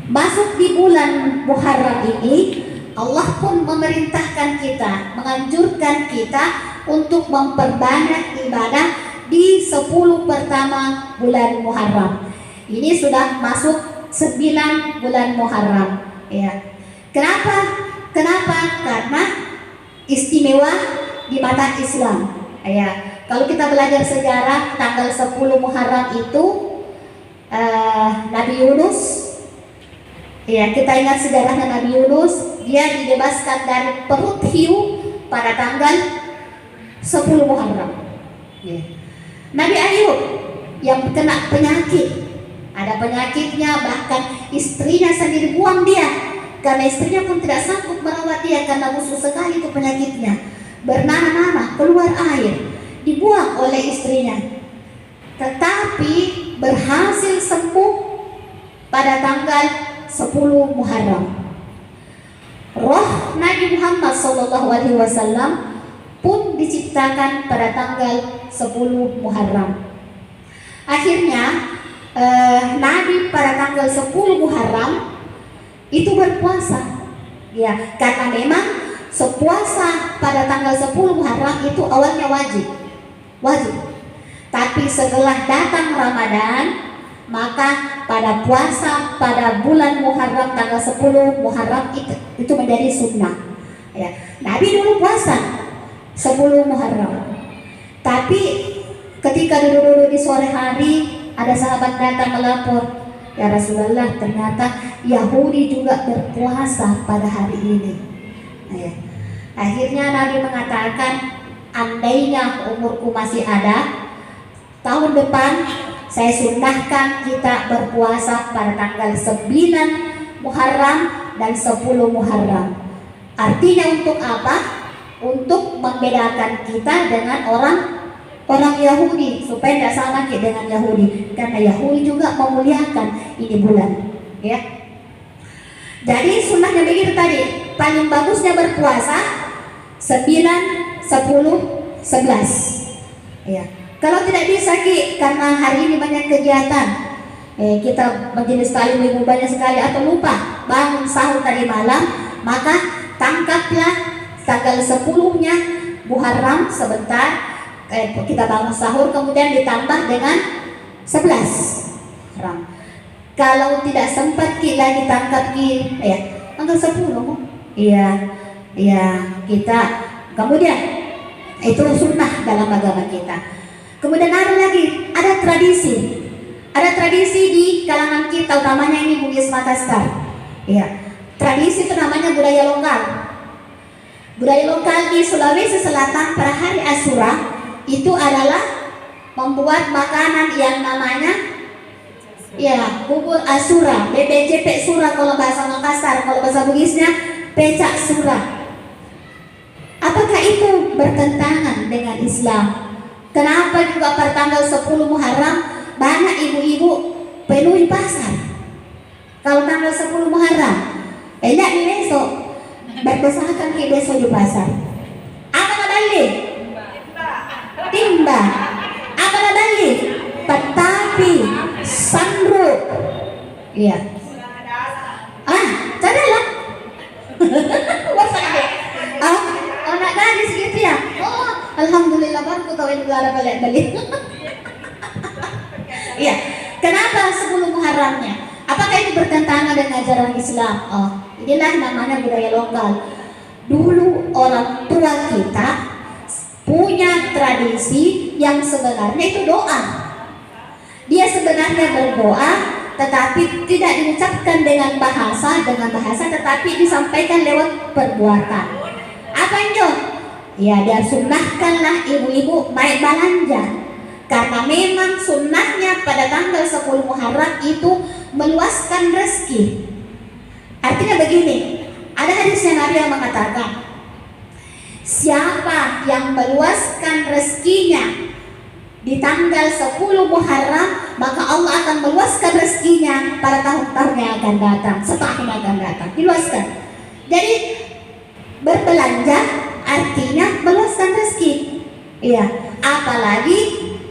Masuk di bulan Muharram ini, Allah pun memerintahkan kita, menganjurkan kita untuk memperbanyak ibadah di 10 pertama bulan Muharram. Ini sudah masuk 9 bulan Muharram, ya. Kenapa? Karena istimewa di mata Islam, ya. Kalau kita belajar sejarah, tanggal 10 Muharram itu Nabi Yunus, ya, kita ingat sejarahnya Nabi Yunus, dia dibebaskan dari perut hiu pada tanggal 10 Muharram. Ya. Nabi Ayub yang kena penyakit, ada penyakitnya, bahkan istrinya sendiri buang dia karena istrinya pun tidak sanggup merawat dia karena busuk sekali itu penyakitnya. Bernanah-nanah, keluar air, dibuang oleh istrinya, tetapi berhasil sembuh pada tanggal 10 Muharram. Roh Nabi Muhammad SAW pun diciptakan pada tanggal 10 Muharram. Akhirnya Nabi pada tanggal 10 Muharram itu berpuasa, ya, karena memang sepuasa pada tanggal 10 Muharram itu awalnya wajib. Tapi setelah datang Ramadan, maka pada puasa pada bulan Muharram tanggal 10 Muharram itu menjadi sunnah, ya. Nabi dulu puasa 10 Muharram, tapi ketika dulu di sore hari ada sahabat datang melapor, ya Rasulullah, ternyata Yahudi juga berpuasa pada hari ini, ya. Akhirnya Nabi mengatakan, andainya umurku masih ada, tahun depan saya sunnahkan kita berpuasa pada tanggal 9 Muharram dan 10 Muharram. Artinya untuk apa? Untuk membedakan kita dengan orang Yahudi, supaya tidak sama dengan Yahudi, karena Yahudi juga memuliakan ini bulan, ya. Jadi sunnahnya begitu tadi, paling bagusnya berpuasa 9, 10, 11, ya. Kalau tidak bisa karena hari ini banyak kegiatan, kita majelis taklim ibu banyak sekali, atau lupa bangun sahur tadi malam, maka tangkaplah tanggal 10-nya Muharram sebentar, kita bangun sahur, kemudian ditambah dengan 11 Muharram. Kalau tidak sempat kita ditangkap ya tanggal 10, iya kita kemudian itu sunnah dalam agama kita. Kemudian ada tradisi di kalangan kita, utamanya ini Bugis Makassar, ya. Tradisi itu namanya budaya lokal. Budaya lokal di Sulawesi Selatan pada hari Asyura itu adalah membuat makanan yang namanya, ya, bubur Asyura, BBJP Sura kalau bahasa Makassar, kalau bahasa Bugisnya pecak sura. Apakah itu bertentangan dengan Islam? Kenapa juga pada tanggal 10 Muharram banyak ibu-ibu penuhi pasar? Kalau tanggal 10 Muharram, tidak di besok, berpesakan ke besok di pasar. Apa nadali? Timba. Apa nadali? Petapi, sandro. Iya. Cadalah. Anak gadis gitu ya. Alhamdulillah, baru tahu ini balik. Iya. Kenapa 10 Muharramnya? Apakah ini bertentangan dengan ajaran Islam? Inilah namanya budaya lokal. Dulu orang tua kita punya tradisi yang sebenarnya itu doa. Dia sebenarnya berdoa, tetapi tidak diucapkan dengan bahasa, tetapi disampaikan lewat perbuatan. Apa itu? Ya, dia sunnahkanlah ibu-ibu naik belanja, karena memang sunnahnya pada tanggal 10 Muharram itu meluaskan rezeki. Artinya begini, ada hadisnya Nabi yang mengatakan, siapa yang meluaskan rezekinya di tanggal 10 Muharram, maka Allah akan meluaskan rezekinya pada tahun-tahun yang akan datang, setahun yang akan datang, diluaskan. Jadi berbelanja artinya meluaskan rezeki, iya. Apalagi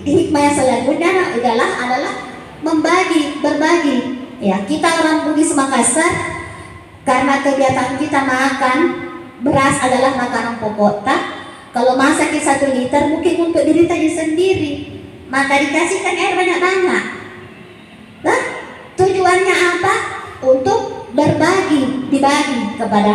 hikmah yang selanjutnya adalah berbagi, Ya, kita orang Bugis Makassar, karena kebiasaan kita makan beras adalah makanan pokok. Kalau masak 1 liter mungkin untuk diri tadi sendiri, maka dikasihkan air banyak-banyak. Nah, tujuannya apa? Untuk berbagi, dibagi kepada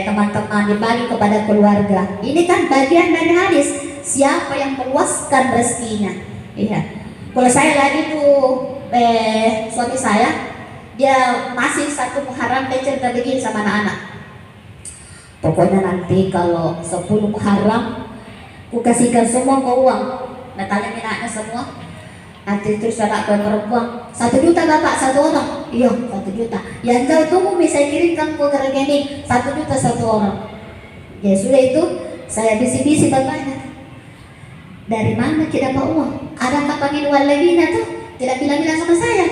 teman-teman, dibagi kepada keluarga. Ini kan bagian dari hadis, siapa yang meluaskan rezekinya. Iya. Kalau saya lagi tuh suami saya, dia masih 1 Muharram, dia cerita begini sama anak-anak. Pokoknya nanti kalau 10 Muharram, ku kasihkan semua ke uang. Natanya minatnya semua. Nanti terus anak perempuan 1 juta bapak 1 orang. Iya 1 juta. Yang jauh tunggu saya kirimkan ke rekening 1 juta 1 orang. Ya sudah itu saya bisi-bisi bapaknya. Dari mana kita dapat uang? Ada kapan uang lagi tuh? Tidak bilang-bilang sama saya.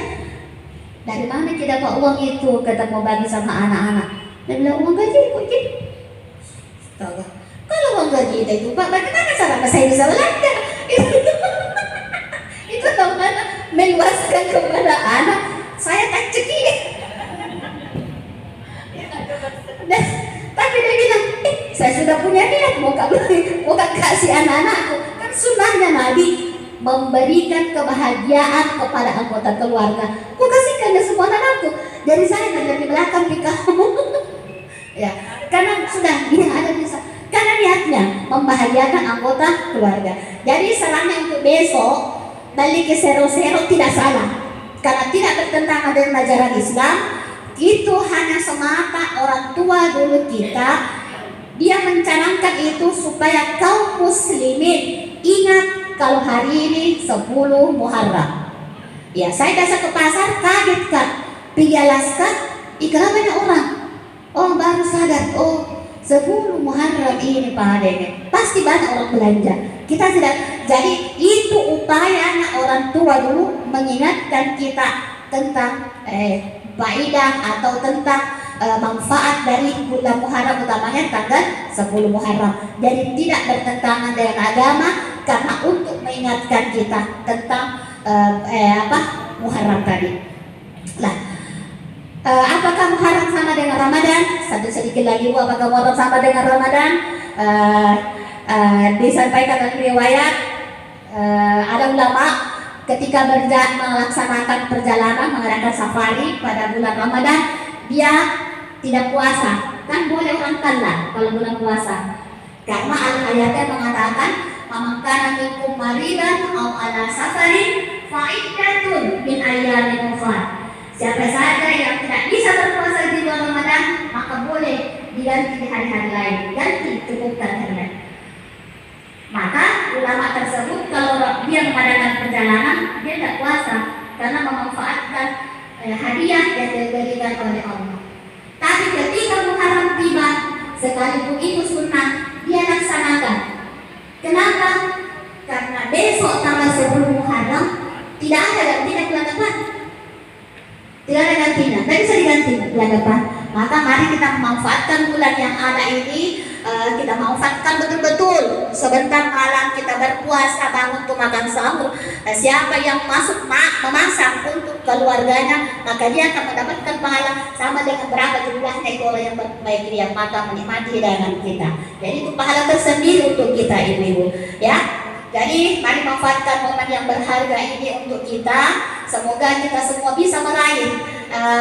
Dari mana kita dapat uang itu? Kata mau bagi sama anak-anak. Dia bilang uang gaji, mungkin. Kalau uang gaji itu Pak, bagaimana cara saya bisa belanja? Itu tahu mana meluaskan kepada anak. Saya tak ceki. Tapi dia bilang, saya sudah punya niat mau kasih anak-anakku. Sunnahnya Nabi memberikan kebahagiaan kepada anggota keluarga. Ku kasihkan ke semua anakku. Jadi saya dari belakang di kamu. Ya, karena sudah dia ada bisa. Karena niatnya membahagiakan anggota keluarga. Jadi sarannya untuk besok balik ke sero-sero tidak salah. Karena tidak bertentangan dengan ajaran Islam. Itu hanya semata orang tua dulu kita. Dia mencanangkan itu supaya kaum muslimin ingat kalau hari ini 10 Muharram. Ya, saya dasar ke pasar kaget kan. Pergi Alaska, ikan banyak orang. Oh, baru sadar, oh 10 Muharram ini Pak Ade. Pasti banyak orang belanja. Kita tidak. Jadi itu upayanya orang tua dulu mengingatkan kita tentang faedah atau tentang manfaat dari bulan Muharram, utamanya tanggal 10 Muharram. Jadi tidak bertentangan dengan agama, karena untuk mengingatkan kita tentang Muharram tadi. Nah, apakah Muharram sama dengan Ramadan? Satu sedikit lagi, apakah Muharram sama dengan Ramadan? Disampaikan dalam riwayat, ada ulama ketika melaksanakan perjalanan, mengadakan safari pada bulan Ramadan, dia tidak puasa. Kan boleh orang kalla kalau bulan puasa, karena ayatnya mengatakan Faman minkum maridan aw ala safarin fa iddatun min ayyamin ukhra. Siapa saja yang tidak bisa berpuasa di bulan Ramadan, maka boleh diganti di hari-hari lain, ganti cukupkan hari lain. Maka ulama tersebut kalau dia mengadakan perjalanan, dia tidak puasa karena memanfaatkan hadiah yang diberikan oleh Allah. Tapi ketika Muharram tiba, sekalipun itu sunnah, dia laksanakan. Kenapa? Karena besok tanggal 10 Muharram tidak ada gantinya bulan depan. Tidak ada gantinya, tidak bisa diganti bulan depan. Maka mari kita memanfaatkan bulan yang ada ini, kita manfaatkan betul-betul. Sebentar malam kita berpuasa, bangun untuk makan sahur. Siapa yang memasak untuk keluarganya, maka dia akan mendapatkan pahala sama dengan berapa jumlahnya itu orang yang baik dia, maka menikmati hidangan kita. Jadi itu pahala tersendiri untuk kita ibu-ibu, ya. Jadi mari manfaatkan momen yang berharga ini untuk kita. Semoga kita semua bisa meraih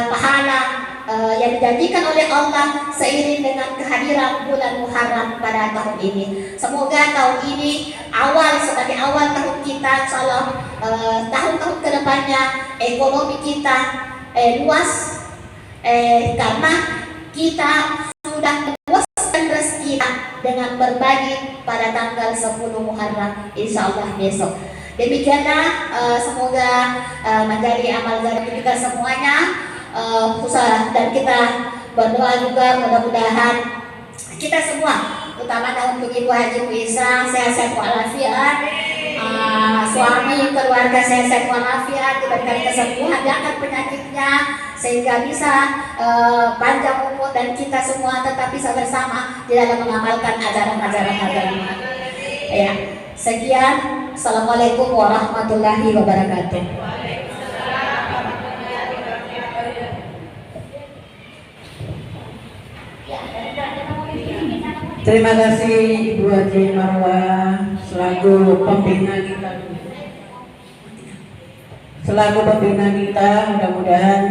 pahala yang dijanjikan oleh Allah seiring dengan kehadiran bulan Muharram pada tahun ini. Semoga tahun ini sebagai awal tahun kita, insyaallah tahun-tahun kedepannya ekonomi kita luas, karena kita sudah meluaskan rezeki dengan berbagi pada tanggal 10 Muharram insyaallah besok. Demikianlah semoga menjadi amal jariah kita semuanya. Dan kita berdoa juga mudah-mudahan kita semua, utamanya untuk Ibu Haji Bu Isra, sehat-sehat walafiat, suami keluarga sehat-sehat walafiat, diberikan kesembuhan, diangkat penyakitnya sehingga bisa panjang umur, dan kita semua tetap bisa bersama di dalam mengamalkan ajaran-ajaran agama. Ya, sekian. Assalamualaikum warahmatullahi wabarakatuh. Terima kasih Ibu Haji Marwah selaku pembina kita. Mudah-mudahan